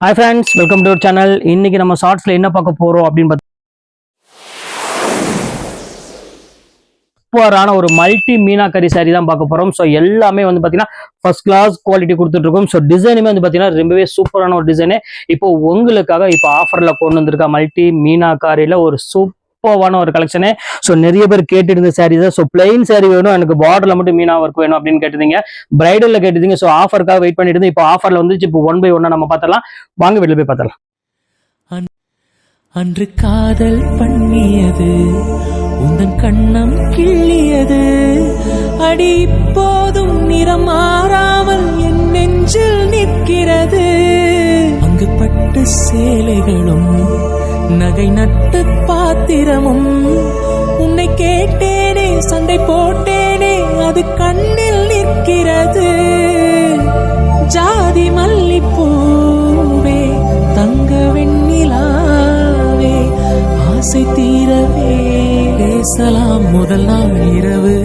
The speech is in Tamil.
Hi friends, welcome to our channel. இன்னைக்கு நம்ம ஷார்ட்ஸ்ல என்ன பார்க்க போறோம் அப்படின்னு சூப்பரான ஒரு மல்டி மீனாக்கரி சாரி தான் பார்க்க போறோம். ஸோ எல்லாமே வந்து பார்த்தீங்கன்னா ஃபர்ஸ்ட் கிளாஸ் குவாலிட்டி கொடுத்துட்டு இருக்கோம். ஸோ டிசைனுமே வந்து பார்த்தீங்கன்னா ரொம்பவே சூப்பரான ஒரு டிசைனு. இப்போ உங்களுக்காக இப்போ ஆஃபர்ல கொண்டு வந்திருக்கா மல்டி மீனாக்காரியில ஒரு சூப்பரான ஒரு கலெக்ஷனு. ஸோ நிறைய பேர் கேட்டுருந்த சாரி தான். ஸோ பிளைன் சாரி வேணும், எனக்கு பார்டர்ல மட்டும் மீனா ஒர்க் வேணும் அப்படின்னு கேட்டிருந்தீங்க. பிரைடல்ல கேட்டிருந்தீங்க. ஸோ ஆஃபருக்காக வெயிட் பண்ணிட்டு இருந்து இப்போ ஆஃபர்ல வந்துச்சு. இப்போ 1 by 1 நம்ம பார்த்தலாம். வாங்க வெளில போய் பார்த்தலாம். அன்று காதல் பண்ணியது உந்தன் கண்ணம் கிள்ளியது, அடி இப்போதும் நிறம் மாறாமல் என் நெஞ்சில் நிற்கிறது. அங்கு பட்டு சேலைகளும் நகை நட்டு பாத்திரமும், உன்னை கேட்டேனே சண்டை போட்டேனே அது கண்ணில் நிற்கிறது. ஜாதி மல்லிப்பூவே தங்க வெண்ணிலாவே ஆசை தீரவே பேசலாம் முதல் நாள் இரவு.